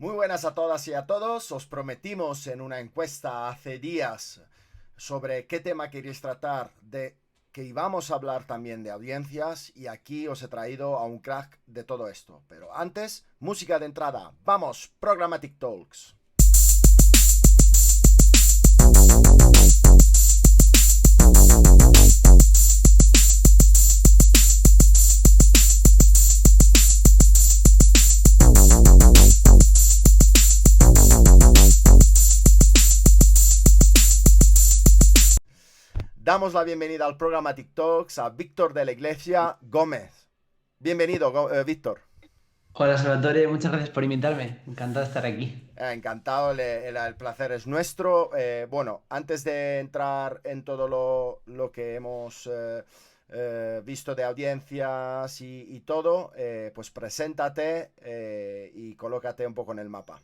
Muy buenas a todas y a todos. Os prometimos en una encuesta hace días sobre qué tema queréis tratar, de que íbamos a hablar también de audiencias y aquí os he traído a un crack de todo esto. Pero antes, música de entrada. Vamos, Programmatic Talks. Damos la bienvenida al programa TikToks a Víctor de la Iglesia Gómez. Bienvenido, Víctor. Hola Salvatore, muchas gracias por invitarme. Encantado de estar aquí. Encantado, el placer es nuestro. Bueno, antes de entrar en todo lo que hemos visto de audiencias y todo, pues preséntate y colócate un poco en el mapa.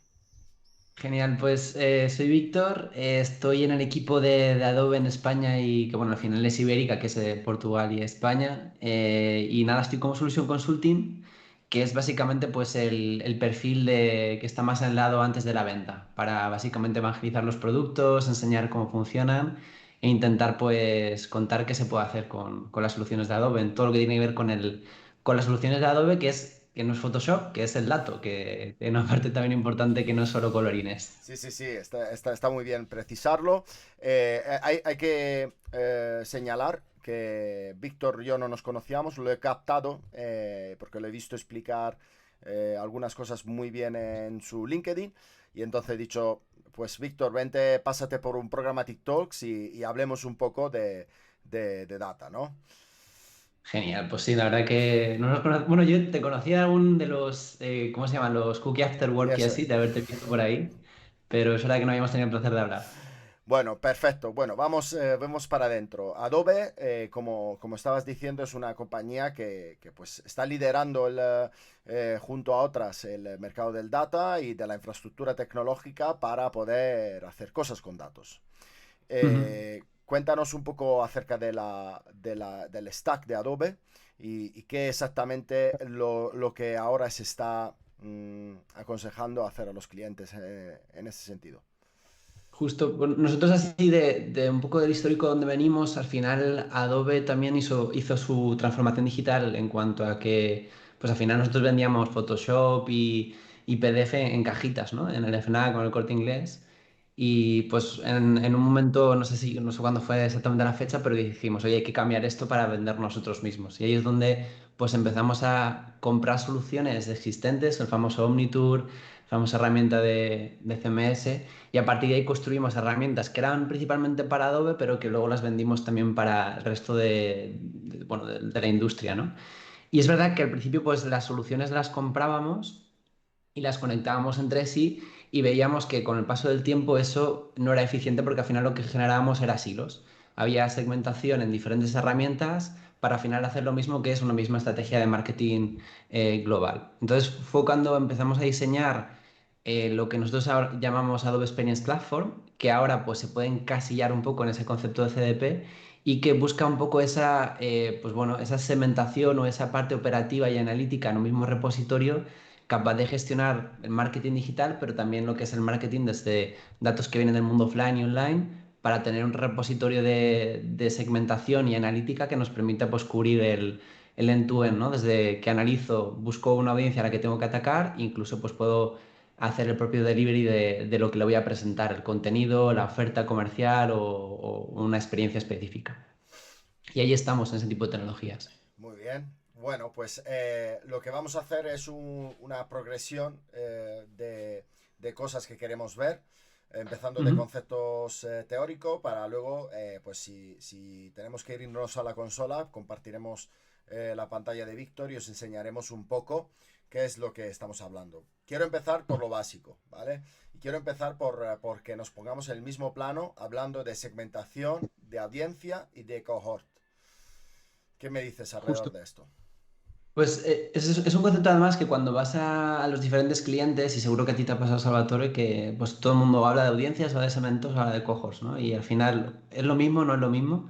Genial, pues soy Víctor, estoy en el equipo de Adobe en España y que bueno, al final es Ibérica, que es de Portugal y España. Y nada, estoy como Solution Consulting, que es básicamente pues el perfil que está más al lado antes de la venta, para básicamente evangelizar los productos, enseñar cómo funcionan e intentar pues contar qué se puede hacer con las soluciones de Adobe, en todo lo que tiene que ver con las soluciones de Adobe, que no es Photoshop, que es el dato, que tiene una parte también importante que no es solo colorines. Sí, sí, sí, está muy bien precisarlo. Hay que señalar que Víctor y yo no nos conocíamos, lo he captado porque lo he visto explicar algunas cosas muy bien en su LinkedIn y entonces he dicho, pues Víctor, vente, pásate por un programa TikToks y hablemos un poco de data, ¿no? Genial, pues sí, la verdad que no nos bueno, yo te conocía algún de los, ¿cómo se llaman? Los Cookie After Work y Eso así, es. de haberte visto por ahí, pero es verdad que no habíamos tenido el placer de hablar. Bueno, perfecto. Bueno, vamos para adentro. Adobe, como estabas diciendo, es una compañía que, pues está liderando junto a otras el mercado del data y de la infraestructura tecnológica para poder hacer cosas con datos. Ujú. Cuéntanos un poco acerca del stack de Adobe y qué exactamente lo que ahora se está aconsejando hacer a los clientes en ese sentido. Justo, bueno, nosotros así de un poco del histórico donde venimos, al final Adobe también hizo su transformación digital en cuanto a que, pues al final nosotros vendíamos Photoshop y PDF en cajitas, ¿no? En el FNAC con el Corte Inglés. Y pues en un momento, no sé cuándo fue exactamente la fecha, pero dijimos, oye, hay que cambiar esto para vender nosotros mismos. Y ahí es donde pues empezamos a comprar soluciones existentes, el famoso Omnitour, la famosa herramienta de CMS, y a partir de ahí construimos herramientas que eran principalmente para Adobe, pero que luego las vendimos también para el resto bueno, de la industria, ¿no? Y es verdad que al principio pues las soluciones las comprábamos y las conectábamos entre sí y veíamos que con el paso del tiempo eso no era eficiente porque al final lo que generábamos era silos. Había segmentación en diferentes herramientas para al final hacer lo mismo, que es una misma estrategia de marketing global. Entonces fue cuando empezamos a diseñar lo que nosotros ahora llamamos Adobe Experience Platform, que ahora pues se puede encasillar un poco en ese concepto de CDP y que busca un poco esa, pues bueno, esa segmentación o esa parte operativa y analítica en un mismo repositorio, capaz de gestionar el marketing digital, pero también lo que es el marketing desde datos que vienen del mundo offline y online, para tener un repositorio de segmentación y analítica que nos permita pues, cubrir el end-to-end, ¿no? Desde que analizo, busco una audiencia a la que tengo que atacar, incluso pues puedo hacer el propio delivery de lo que le voy a presentar, el contenido, la oferta comercial o una experiencia específica. Y ahí estamos en ese tipo de tecnologías. Muy bien. Bueno, pues lo que vamos a hacer es una progresión de cosas que queremos ver, empezando de Ujú. conceptos teóricos para luego, pues si tenemos que irnos a la consola, compartiremos la pantalla de Víctor y os enseñaremos un poco qué es lo que estamos hablando. Quiero empezar por lo básico, ¿vale? Y quiero empezar por que nos pongamos en el mismo plano hablando de segmentación, de audiencia y de cohort. ¿Qué me dices alrededor Justo. de esto? Pues es un concepto además que cuando vas a los diferentes clientes, y seguro que a ti te ha pasado, Salvatore, que pues todo el mundo habla de audiencias, habla de segmentos, habla de cojos, ¿no? Y al final es lo mismo, no es lo mismo.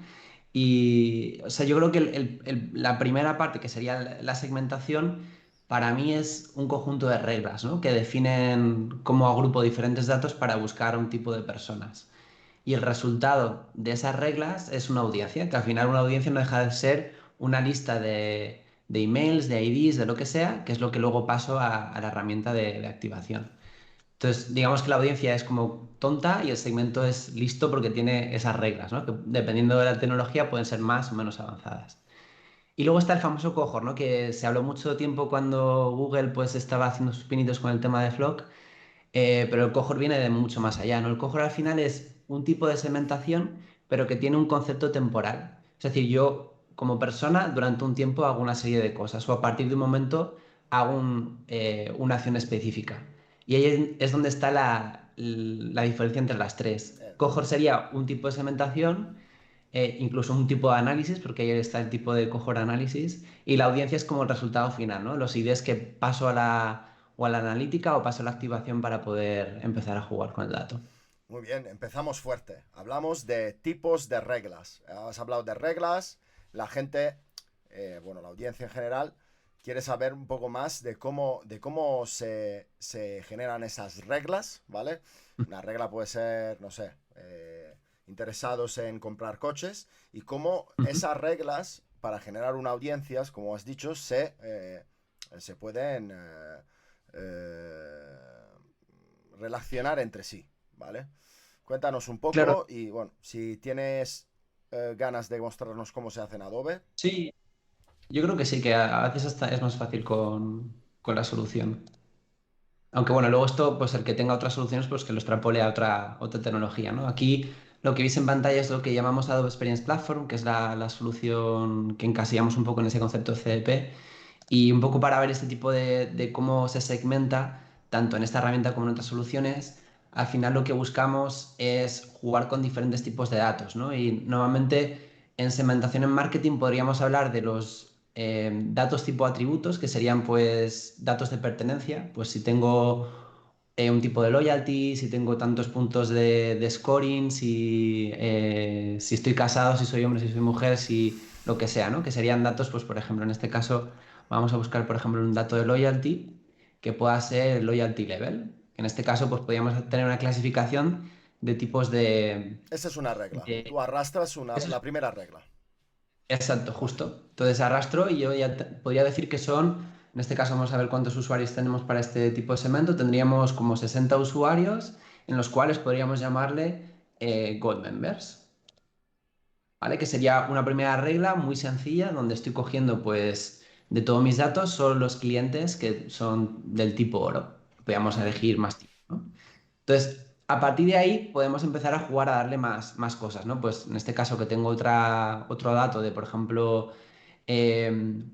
Y, o sea, yo creo que la primera parte, que sería la segmentación, para mí es un conjunto de reglas, ¿no? Que definen cómo agrupo diferentes datos para buscar un tipo de personas. Y el resultado de esas reglas es una audiencia, que al final una audiencia no deja de ser una lista de emails, de IDs, de lo que sea, que es lo que luego paso a la herramienta de activación. Entonces, digamos que la audiencia es como tonta y el segmento es listo porque tiene esas reglas, ¿no? Que dependiendo de la tecnología pueden ser más o menos avanzadas. Y luego está el famoso cohort, ¿no? Que se habló mucho tiempo cuando Google pues estaba haciendo sus pinitos con el tema de Flock, pero el cohort viene de mucho más allá, ¿no? El cohort al final es un tipo de segmentación, pero que tiene un concepto temporal. Es decir, yo como persona durante un tiempo hago una serie de cosas o a partir de un momento hago una acción específica. Y ahí es donde está la diferencia entre las tres. Eh, Cohort sería un tipo de segmentación, incluso un tipo de análisis, porque ahí está el tipo de cohort análisis, y la audiencia es como el resultado final, ¿no? Los IDs que paso o a la analítica o paso a la activación para poder empezar a jugar con el dato. Muy bien, empezamos fuerte. Hablamos de tipos de reglas. Has hablado de reglas. La gente, bueno, la audiencia en general, quiere saber un poco más de cómo se generan esas reglas, ¿vale? Una regla puede ser, no sé, interesados en comprar coches y cómo Ujú. esas reglas, para generar una audiencia, como has dicho, se pueden relacionar entre sí, ¿vale? Cuéntanos un Claro, poco y bueno, si tienes ganas de mostrarnos cómo se hace en Adobe. sí, yo creo que sí, que a veces hasta es más fácil con la solución. Aunque bueno, luego esto, pues el que tenga otras soluciones, pues que lo extrapole a otra tecnología, ¿no? Aquí lo que veis en pantalla es lo que llamamos Adobe Experience Platform, que es la solución que encasillamos un poco en ese concepto de CDP. Y un poco para ver este tipo de cómo se segmenta, tanto en esta herramienta como en otras soluciones, al final lo que buscamos es jugar con diferentes tipos de datos, ¿no? Y normalmente en segmentación en marketing podríamos hablar de los datos tipo atributos, que serían pues datos de pertenencia, pues si tengo un tipo de loyalty, si tengo tantos puntos de scoring, si estoy casado, si soy hombre, si soy mujer, si lo que sea, ¿no? Que serían datos, pues por ejemplo, en este caso vamos a buscar, por ejemplo, un dato de loyalty que pueda ser loyalty level. En este caso, pues podríamos tener una clasificación de tipos Esa es una regla. de- Tú arrastras eso la es primera regla. exacto, Vale. justo. Entonces arrastro y yo ya podría decir que son, en este caso vamos a ver cuántos usuarios tenemos para este tipo de segmento. Tendríamos como 60 usuarios en los cuales podríamos llamarle Gold Members. ¿Vale? Que sería una primera regla muy sencilla donde estoy cogiendo pues de todos mis datos solo los clientes que son del tipo oro. Podríamos Vale. elegir más tipos, ¿no? Entonces, a partir de ahí podemos empezar a jugar a darle más cosas, ¿no? Pues en este caso que tengo otro dato de, por ejemplo,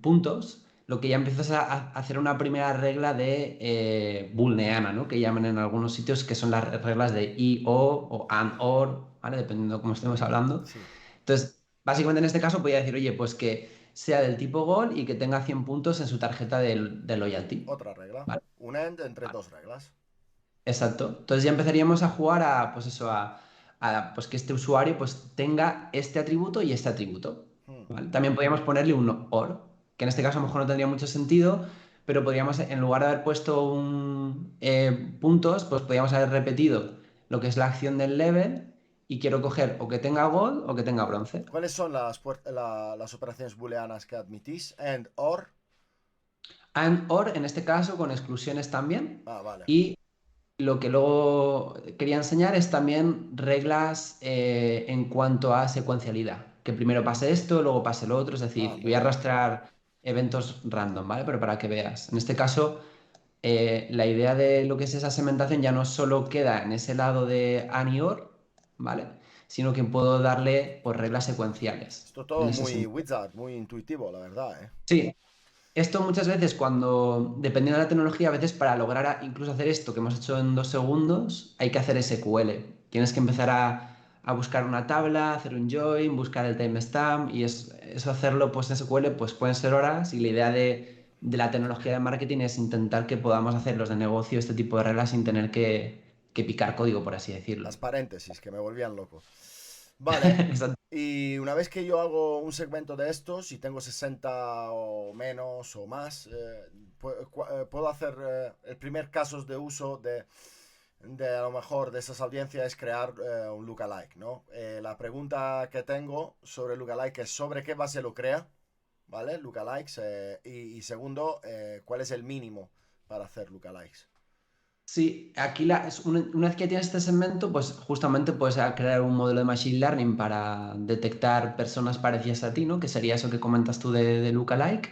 puntos, lo que ya empiezas a hacer una primera regla de booleana, ¿no? Que llaman en algunos sitios que son las reglas de I, o AND, OR, ¿vale? Dependiendo de cómo estemos hablando. Sí. Entonces, básicamente en este caso podría decir, oye, pues que sea del tipo Gold y que tenga 100 puntos en su tarjeta de loyalty. Otra regla. ¿Vale? Un end entre Vale. dos reglas. Exacto. Entonces ya empezaríamos a jugar a, pues eso, pues que este usuario pues tenga este atributo y este atributo. Hmm. ¿Vale? También podríamos ponerle un OR, que en este caso a lo mejor no tendría mucho sentido, pero podríamos, en lugar de haber puesto puntos, pues podríamos haber repetido lo que es la acción del level y quiero coger o que tenga gold o que tenga bronce. ¿Cuáles son las operaciones booleanas que admitís? And, or. And or, en este caso, con exclusiones también. Ah, vale. Y lo que luego quería enseñar es también reglas en cuanto a secuencialidad. Que primero pase esto, luego pase lo otro. Es Ah, decir, muy voy a bien. arrastrar eventos random, ¿vale? Pero para que veas. En este caso, la idea de lo que es esa segmentación ya no solo queda en ese lado de AND y OR, ¿vale? Sino que puedo darle pues, reglas secuenciales Esto en todo ese muy sentido. wizard, muy intuitivo, la verdad, ¿eh? Sí, esto muchas veces cuando, dependiendo de la tecnología, a veces para lograr incluso hacer esto que hemos hecho en 2 segundos, hay que hacer SQL. Tienes que empezar a buscar una tabla, hacer un join, buscar el timestamp y eso hacerlo pues en SQL pues pueden ser horas y la idea de la tecnología de marketing es intentar que podamos hacer los de negocio este tipo de reglas sin tener que picar código, por así decirlo. Las paréntesis que me volvían loco. Vale. Exacto. Y una vez que yo hago un segmento de estos y tengo 60 o menos o más, puedo hacer el primer caso de uso de a lo mejor de esas audiencias es crear un lookalike, ¿no? La pregunta que tengo sobre lookalike es sobre qué base lo crea, ¿vale? Lookalikes. Y segundo, ¿cuál es el mínimo para hacer lookalikes? Sí, aquí una vez que tienes este segmento, pues justamente puedes crear un modelo de Machine Learning para detectar personas parecidas a ti, ¿no? Que sería eso que comentas tú de lookalike.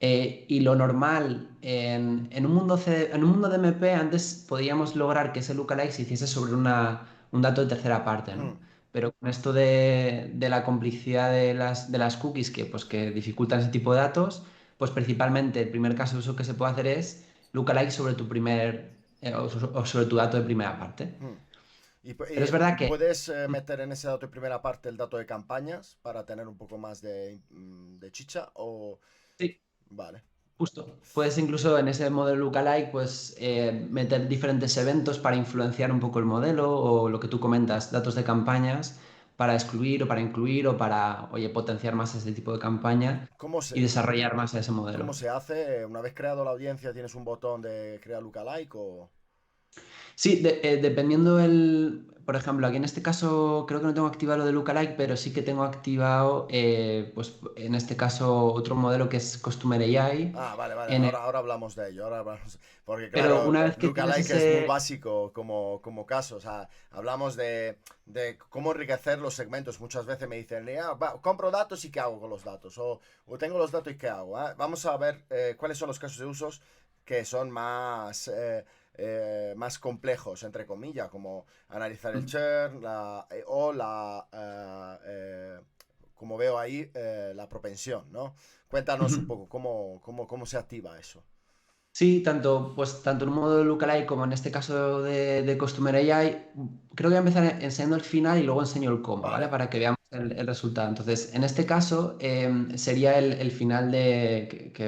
Y lo normal en un mundo en un mundo de MP, antes podíamos lograr que ese lookalike se hiciese sobre un dato de tercera parte, ¿no? Hmm. Pero con esto de la complicidad de las cookies pues, que dificultan ese tipo de datos, pues principalmente el primer caso de uso que se puede hacer es lookalike sobre tu o sobre tu dato de primera parte. Hmm. Pero es verdad que, Puedes meter en ese dato de primera parte el dato de campañas para tener un poco más de chicha o... sí, Vale. justo, puedes incluso en ese modelo lookalike pues, meter diferentes eventos para influenciar un poco el modelo o lo que tú comentas, datos de campañas para excluir o para incluir o para, oye, potenciar más ese tipo de campaña ¿Cómo y se, desarrollar más ese cómo modelo. se hace? Una vez creado la audiencia, ¿tienes un botón de crear lookalike o...? Sí, dependiendo por ejemplo, aquí en este caso creo que no tengo activado lo de lookalike, pero sí que tengo activado, pues en este caso otro modelo que es Customer AI, Ah, vale, vale, en el- ahora hablamos de ello, porque pero claro, una vez que tienes lookalike es muy ese, básico como caso, o sea, hablamos de cómo enriquecer los segmentos, muchas veces me dicen, compro datos y qué hago con los datos, o tengo los datos y qué hago. Vamos a ver cuáles son los casos de usos que son más complejos, entre comillas, como analizar el churn o como veo ahí, la propensión, ¿no? Cuéntanos un poco cómo se activa eso. Sí, tanto en un modo de lookalike como en este caso de Customer AI, creo que voy a empezar enseñando el final y luego enseño el cómo, ¿vale? Vale. Para que veamos el resultado. Entonces, en este caso sería el final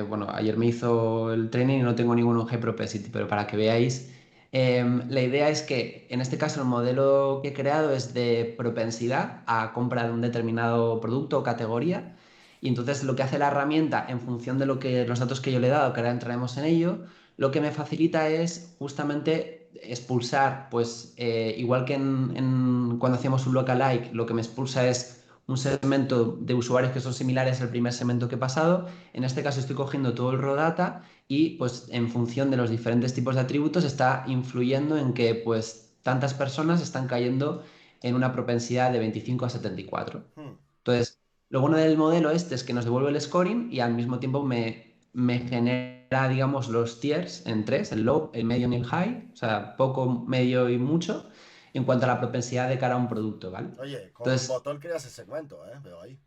bueno, ayer me hizo el training y no tengo ningún high propensity, pero para que veáis, la idea es que en este caso el modelo que he creado es de propensidad a compra de un determinado producto o categoría. Y entonces lo que hace la herramienta en función de los datos que yo le he dado, que ahora entraremos en ello, lo que me facilita es justamente expulsar, pues igual que cuando hacíamos un lookalike, lo que me expulsa es un segmento de usuarios que son similares al primer segmento que he pasado. En este caso estoy cogiendo todo el raw data y pues en función de los diferentes tipos de atributos está influyendo en que pues tantas personas están cayendo en una propensidad de 25 a 74. Hmm. Entonces, lo bueno del modelo este es que nos devuelve el scoring y al mismo tiempo me genera, digamos, los tiers en tres, el low, el medium y el high, o sea, poco, medio y mucho, en cuanto a la propensidad de cara a un producto, ¿vale? Oye, con un Entonces, botón creas el segmento, ¿eh? Veo ahí.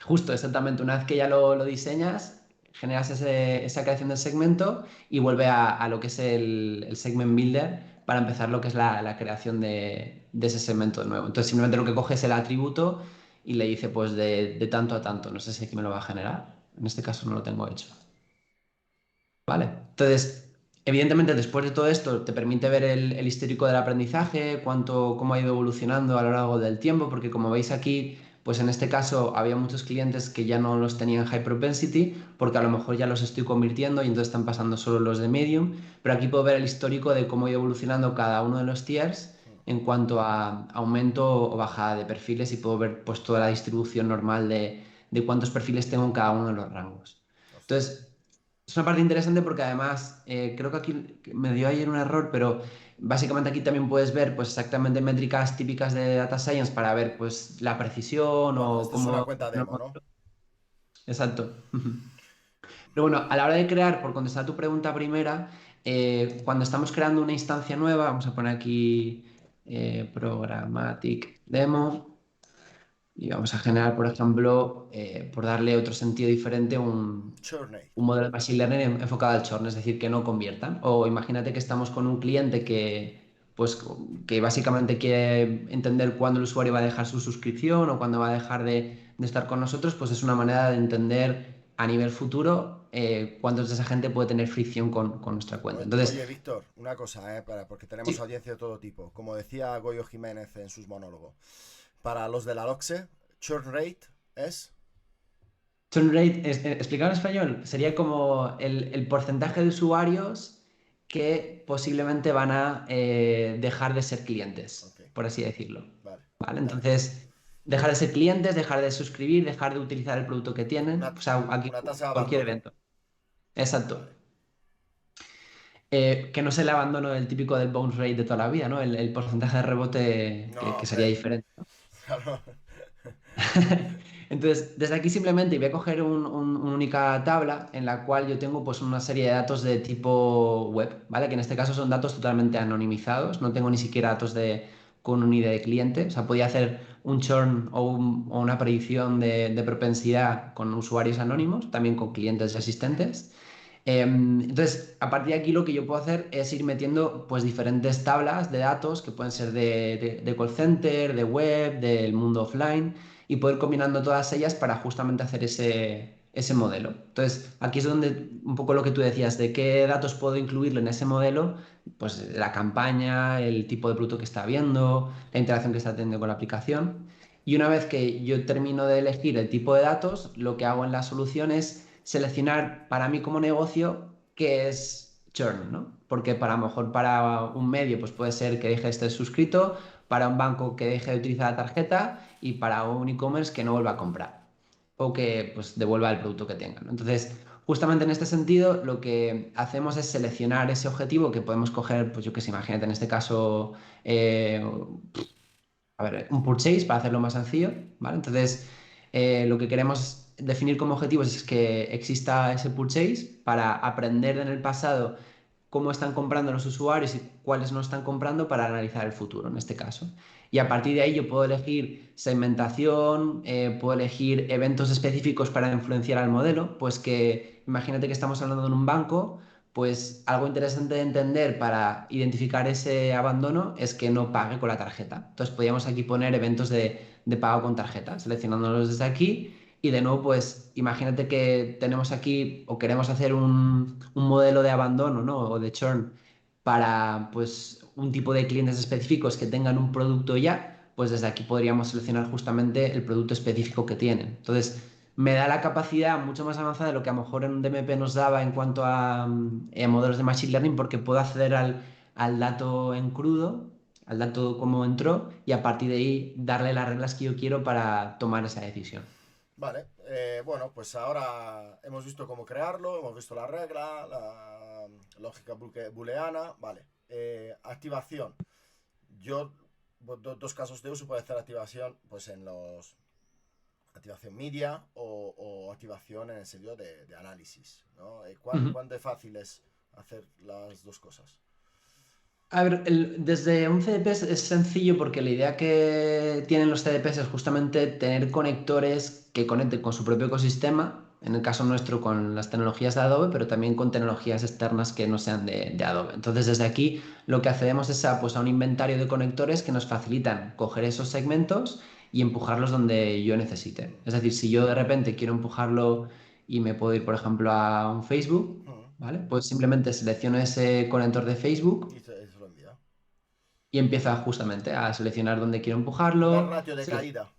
justo, exactamente, una vez que ya lo diseñas, generas esa creación del segmento y vuelve a lo que es el segment builder para empezar lo que es la creación de ese segmento de nuevo. Entonces, simplemente lo que coge es el atributo y le dice, pues, de tanto a tanto. No sé si aquí me lo va a generar. En este caso no lo tengo hecho. Vale. Entonces, evidentemente, después de todo esto, te permite ver el histórico del aprendizaje, cómo ha ido evolucionando a lo largo del tiempo, porque como veis aquí, pues en este caso había muchos clientes que ya no los tenían high propensity, porque a lo mejor ya los estoy convirtiendo y entonces están pasando solo los de medium, pero aquí puedo ver el histórico de cómo ha ido evolucionando cada uno de los tiers Hmm. en cuanto a aumento o bajada de perfiles y puedo ver pues toda la distribución normal de cuántos perfiles tengo en cada uno de los rangos. Ostras. Entonces, es una parte interesante porque además creo que aquí me dio ayer un error, pero básicamente aquí también puedes ver pues exactamente métricas típicas de data science para ver pues la precisión Bueno, o esto es una cómo... cuenta demo, ¿no? Exacto. Pero bueno, a la hora de crear, por contestar tu pregunta primera, cuando estamos creando una instancia nueva, vamos a poner aquí Programmatic Demo. Y vamos a generar, por ejemplo, por darle otro sentido diferente, Journey. un modelo de Machine Learning enfocado al churn, es decir, que no conviertan. O imagínate que estamos con un cliente pues, que básicamente quiere entender cuándo el usuario va a dejar su suscripción o cuándo va a dejar de estar con nosotros, pues es una manera de entender a nivel futuro cuántos de esa gente puede tener fricción con nuestra cuenta. Entonces, Oye, Víctor, una cosa, porque tenemos sí, audiencia de todo tipo, como decía Goyo Jiménez en sus monólogos. Para los de la LOXE, churn rate es... Churn rate, explicado en español, sería como el porcentaje de usuarios que posiblemente van a dejar de ser Ok, clientes, por así decirlo. vale, ¿Vale? vale. Entonces, dejar de ser clientes, dejar de suscribir, dejar de utilizar el producto que tienen, Una, o sea, aquí una tasa de cualquier abandono. evento. Exacto. Vale. Que no es el abandono del típico del bounce rate de toda la vida, ¿no? El porcentaje de rebote No, que sería hombre. diferente. Claro. Entonces, desde aquí simplemente voy a coger una única tabla en la cual yo tengo pues una serie de datos de tipo web, ¿vale? Que en este caso son datos totalmente anonimizados, no tengo ni siquiera datos con un ID de cliente, o sea, podía hacer un churn o una predicción de propensidad con usuarios anónimos, también con clientes y asistentes. Entonces, a partir de aquí lo que yo puedo hacer es ir metiendo pues diferentes tablas de datos que pueden ser de call center, de web, del mundo offline y poder combinando todas ellas para justamente hacer ese modelo. Entonces, aquí es donde un poco lo que tú decías, de qué datos puedo incluirlo en ese modelo, pues la campaña, el tipo de producto que está viendo, la interacción que está teniendo con la aplicación. Y una vez que yo termino de elegir el tipo de datos, lo que hago en la solución es seleccionar para mí como negocio qué es churn, ¿no? Porque para a lo mejor para un medio pues puede ser que deje de estar suscrito, para un banco que deje de utilizar la tarjeta y para un e-commerce que no vuelva a comprar o que pues devuelva el producto que tengan, ¿no? Entonces, justamente en este sentido, lo que hacemos es seleccionar ese objetivo que podemos coger, pues yo que sé, imagínate en este caso, eh, a ver, un purchase para hacerlo más sencillo, ¿vale? Entonces, lo que queremos definir como objetivos es que exista ese purchase para aprender en el pasado cómo están comprando los usuarios y cuáles no están comprando para analizar el futuro, en este caso. Y a partir de ahí yo puedo elegir segmentación, puedo elegir eventos específicos para influenciar al modelo, pues que imagínate que estamos hablando de un banco, pues algo interesante de entender para identificar ese abandono es que no pague con la tarjeta. Entonces podríamos aquí poner eventos de pago con tarjeta, seleccionándolos desde aquí. Y de nuevo, pues imagínate que tenemos aquí o queremos hacer un modelo de abandono, ¿no? O de churn para pues un tipo de clientes específicos que tengan un producto ya, pues desde aquí podríamos seleccionar justamente el producto específico que tienen. Entonces, me da la capacidad mucho más avanzada de lo que a lo mejor en un DMP nos daba en cuanto a modelos de Machine Learning, porque puedo acceder al dato en crudo, al dato como entró, y a partir de ahí darle las reglas que yo quiero para tomar esa decisión. Vale, bueno, pues ahora hemos visto cómo crearlo, hemos visto la regla, la lógica booleana, vale. Activación. Yo, dos casos de uso, puede hacer activación pues en los activación media o activación en el sentido de análisis, ¿no? Ujú. ¿Cuán de fácil es hacer las dos cosas? A ver, desde un CDP es sencillo porque la idea que tienen los CDPs es justamente tener conectores que conecten con su propio ecosistema, en el caso nuestro con las tecnologías de Adobe, pero también con tecnologías externas que no sean de Adobe. Entonces, desde aquí lo que accedemos es pues, a un inventario de conectores que nos facilitan coger esos segmentos y empujarlos donde yo necesite. Es decir, si yo de repente quiero empujarlo y me puedo ir, por ejemplo, a un Facebook, Hmm. ¿vale? Pues simplemente selecciono ese conector de Facebook Y se lo envía. y empieza justamente a seleccionar dónde quiero Una empujarlo. ratio de caída.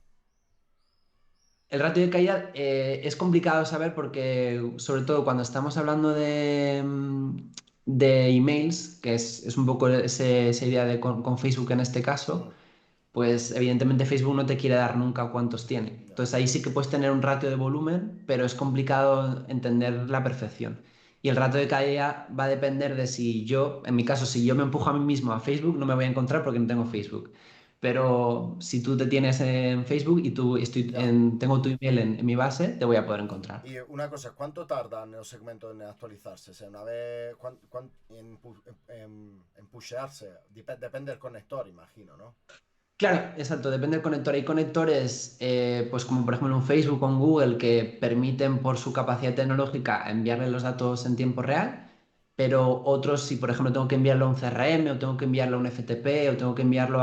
El ratio de caída es complicado saber porque, sobre todo cuando estamos hablando de emails, que es un poco esa idea de con Facebook en este caso, Hmm. pues evidentemente Facebook no te quiere dar nunca cuántos tiene. No. Entonces ahí sí que puedes tener un ratio de volumen, pero es complicado entender la perfección. Y el ratio de caída va a depender de si yo, en mi caso, si yo me empujo a mí mismo a Facebook, no me voy a encontrar porque no tengo Facebook. Pero si tú te tienes en Facebook y Ya. tengo tu email en mi base, te voy a poder encontrar. Y una cosa, ¿cuánto tardan los segmentos en actualizarse? O sea, una vez en pushearse, depende del conector, imagino, ¿no? Claro, exacto, depende del conector. Hay conectores, pues como por ejemplo un Facebook o un Google, que permiten por su capacidad tecnológica enviarle los datos en tiempo real, pero otros, si por ejemplo tengo que enviarlo a un CRM o tengo que enviarlo a un FTP o tengo que enviarlo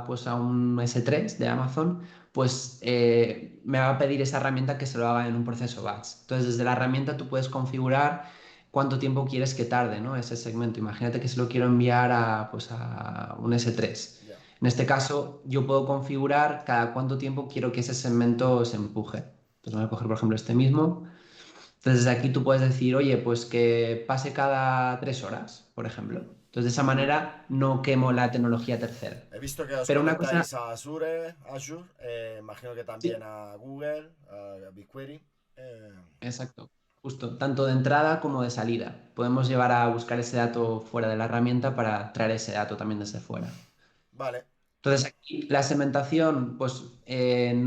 pues, a un S3 de Amazon, pues me va a pedir esa herramienta que se lo haga en un proceso batch. Entonces, desde la herramienta tú puedes configurar cuánto tiempo quieres que tarde, ¿no? Ese segmento. Imagínate que se lo quiero enviar pues, a un S3. Ya. En este caso, yo puedo configurar cada cuánto tiempo quiero que ese segmento se empuje. Entonces, voy a coger, por ejemplo, este mismo. Entonces, desde aquí tú puedes decir, oye, pues que pase cada 3 horas, por ejemplo. Entonces, de esa manera no quemo la tecnología tercera. He visto que os Pero una cosa, conectáis a Azure, imagino que también sí, a Google, a BigQuery. eh, exacto. Justo, tanto de entrada como de salida. Podemos llevar a buscar ese dato fuera de la herramienta para traer ese dato también desde fuera. vale, Entonces, aquí la segmentación, pues,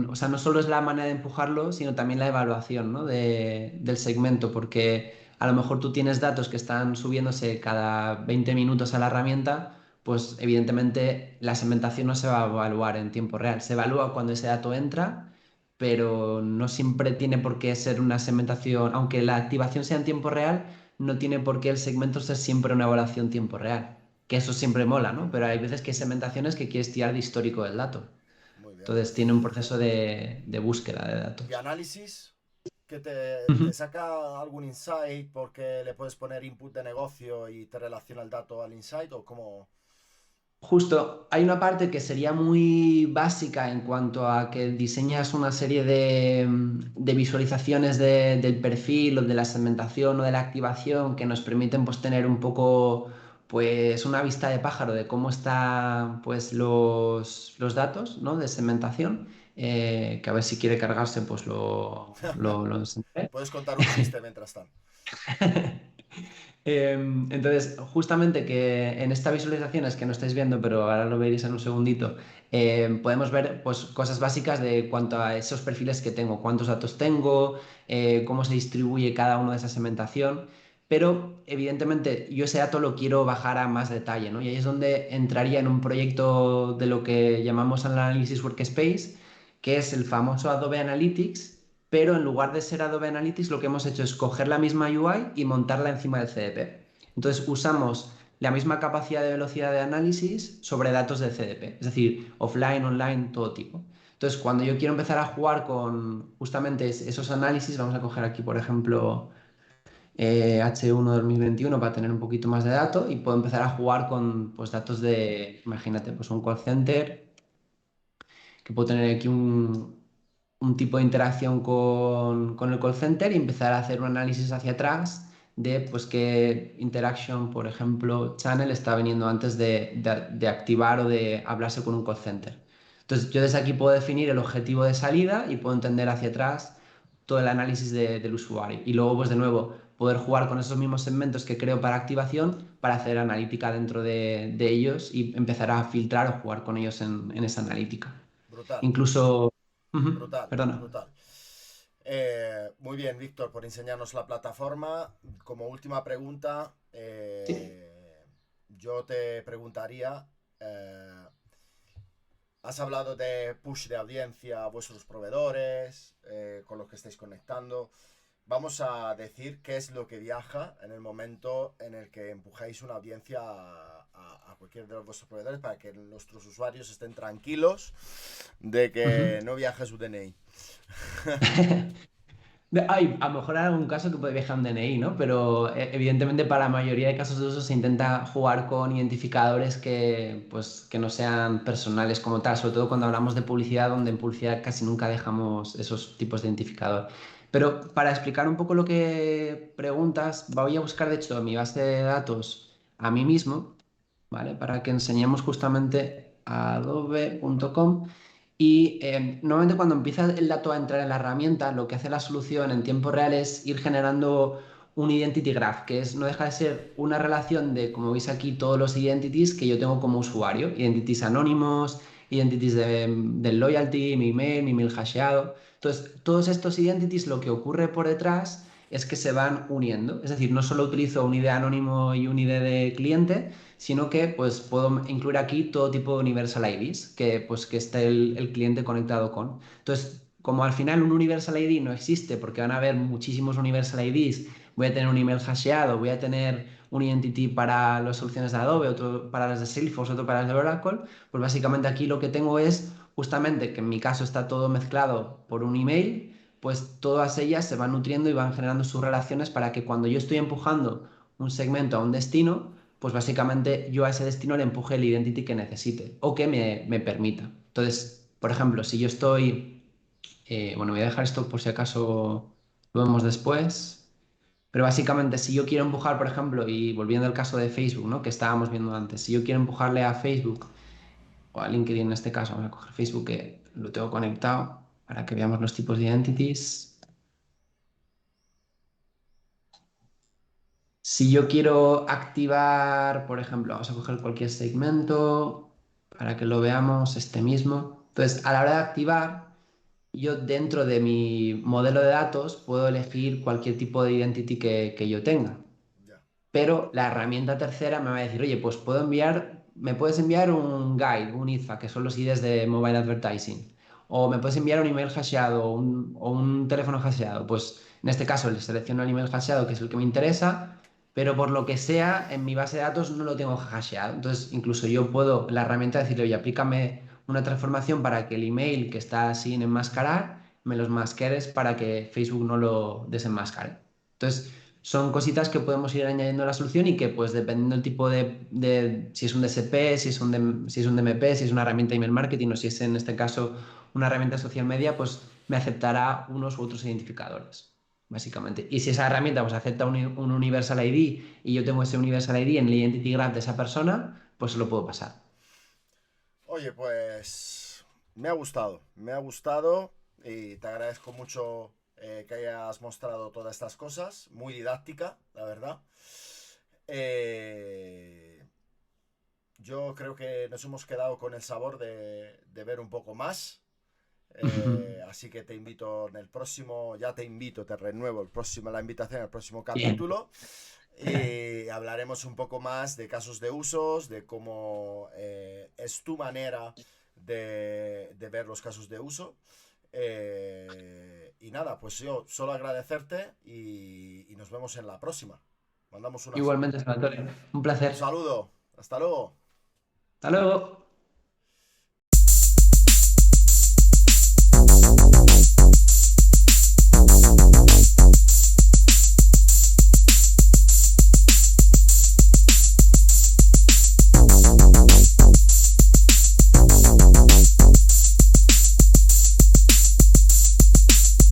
o sea, no solo es la manera de empujarlo, sino también la evaluación, ¿no? del segmento, porque a lo mejor tú tienes datos que están subiéndose cada 20 minutos a la herramienta, pues evidentemente la segmentación no se va a evaluar en tiempo real. Se evalúa cuando ese dato entra, pero no siempre tiene por qué ser una segmentación, aunque la activación sea en tiempo real, no tiene por qué el segmento ser siempre una evaluación en tiempo real, que eso siempre mola, ¿no? Pero hay veces que hay segmentaciones que quieres tirar de histórico del dato. muy bien. Entonces tiene un proceso de búsqueda de ¿Y datos. análisis? ¿Que te Ujú. saca algún insight porque le puedes poner input de negocio y te relaciona el dato al insight? ¿O cómo? Justo, hay una parte que sería muy básica en cuanto a que diseñas una serie de visualizaciones del perfil o de la segmentación o de la activación que nos permiten pues tener un poco pues una vista de pájaro de cómo están pues los datos, ¿no? De segmentación, que a ver si quiere cargarse pues lo enseñaré. Puedes contar un chiste mientras tanto. Entonces, justamente que en esta visualización es que no estáis viendo, pero ahora lo veréis en un segundito, podemos ver pues, cosas básicas de cuanto a esos perfiles que tengo, cuántos datos tengo, cómo se distribuye cada uno de esa segmentación, pero evidentemente yo ese dato lo quiero bajar a más detalle, ¿no? Y ahí es donde entraría en un proyecto de lo que llamamos Analysis Workspace, que es el famoso Adobe Analytics, pero en lugar de ser Adobe Analytics, lo que hemos hecho es coger la misma UI y montarla encima del CDP. Entonces usamos la misma capacidad de velocidad de análisis sobre datos del CDP, es decir, offline, online, todo tipo. Entonces, cuando yo quiero empezar a jugar con justamente esos análisis, vamos a coger aquí, por ejemplo, H1 2021 para tener un poquito más de datos y puedo empezar a jugar con pues, datos de, imagínate, pues un call center que puedo tener aquí un tipo de interacción con el call center y empezar a hacer un análisis hacia atrás de pues qué interaction, por ejemplo, channel está viniendo antes de activar o de hablarse con un call center. Entonces, yo desde aquí puedo definir el objetivo de salida y puedo entender hacia atrás todo el análisis del usuario. Y luego, pues de nuevo, poder jugar con esos mismos segmentos que creo para activación para hacer analítica dentro de ellos y empezar a filtrar o jugar con ellos en esa analítica. Brutal, Incluso, ujú, brutal, perdona. brutal. Muy bien, Víctor, por enseñarnos la plataforma. Como última pregunta, Sí. yo te preguntaría, eh, has hablado de push de audiencia a vuestros proveedores, con los que estáis conectando. Vamos a decir qué es lo que viaja en el momento en el que empujáis una audiencia a cualquier de vuestros proveedores para que nuestros usuarios estén tranquilos de Ujú. que no viaje su DNI. Hay, a lo mejor hay algún caso que puede viajar un DNI, ¿no? Pero evidentemente para la mayoría de casos de uso se intenta jugar con identificadores que, pues, que no sean personales como tal, sobre todo cuando hablamos de publicidad, donde en publicidad casi nunca dejamos esos tipos de identificador. Pero para explicar un poco lo que preguntas, voy a buscar de hecho en mi base de datos a mí mismo, ¿vale? Para que enseñemos justamente a adobe.com. Y normalmente cuando empieza el dato a entrar en la herramienta, lo que hace la solución en tiempo real es ir generando un identity graph, que es, no deja de ser una relación de, como veis aquí, todos los identities que yo tengo como usuario, identities anónimos, identities del loyalty, mi email, mi email hasheado. Entonces, todos estos identities lo que ocurre por detrás es que se van uniendo. Es decir, no solo utilizo un ID anónimo y un ID de cliente, sino que pues puedo incluir aquí todo tipo de Universal IDs que esté el cliente conectado con. Entonces, como al final un Universal ID no existe porque van a haber muchísimos Universal IDs, voy a tener un email hasheado, voy a tener un identity para las soluciones de Adobe, otro para las de Salesforce, otro para las de Oracle, pues básicamente aquí lo que tengo es justamente que en mi caso está todo mezclado por un email, pues todas ellas se van nutriendo y van generando sus relaciones para que cuando yo estoy empujando un segmento a un destino, pues básicamente yo a ese destino le empuje el identity que necesite o que me permita. Entonces, por ejemplo, si yo estoy, bueno, voy a dejar esto por si acaso lo vemos después, pero básicamente si yo quiero empujar, por ejemplo, y volviendo al caso de Facebook, ¿no? Que estábamos viendo antes, si yo quiero empujarle a Facebook o a LinkedIn en este caso, voy a coger Facebook que lo tengo conectado para que veamos los tipos de identities. Si yo quiero activar, por ejemplo, vamos a coger cualquier segmento para que lo veamos este mismo. Entonces, a la hora de activar, yo dentro de mi modelo de datos puedo elegir cualquier tipo de identity que yo tenga. Ya, Pero la herramienta tercera me va a decir, oye, pues me puedes enviar un guide, un ITFA, que son los IDs de Mobile Advertising, o me puedes enviar un email hasheado o un teléfono hasheado. Pues en este caso le selecciono el email hasheado, que es el que me interesa, pero por lo que sea, en mi base de datos no lo tengo hasheado. Entonces, incluso yo puedo, la herramienta decirle, oye, aplícame una transformación para que el email que está sin enmascarar, me los mascares para que Facebook no lo desenmascare. Entonces, son cositas que podemos ir añadiendo a la solución y que, pues, dependiendo del tipo si es un DSP, si es un DMP, si es una herramienta de email marketing o si es en este caso una herramienta social media, pues me aceptará unos u otros identificadores, básicamente. Y si esa herramienta pues acepta un Universal ID y yo tengo ese Universal ID en el Identity Graph de esa persona, pues se lo puedo pasar. oye, pues me ha gustado y te agradezco mucho que hayas mostrado todas estas cosas, muy didáctica, la verdad. Eh, yo creo que nos hemos quedado con el sabor de ver un poco más. Así que te invito en el próximo, ya te invito, te renuevo la invitación al próximo Bien. capítulo. Y hablaremos un poco más de casos de usos, de cómo es tu manera de ver los casos de uso. Y nada, pues yo solo agradecerte y nos vemos en la próxima. Mandamos Igualmente, Salvatore, un un placer. saludo. Hasta luego. Hasta luego.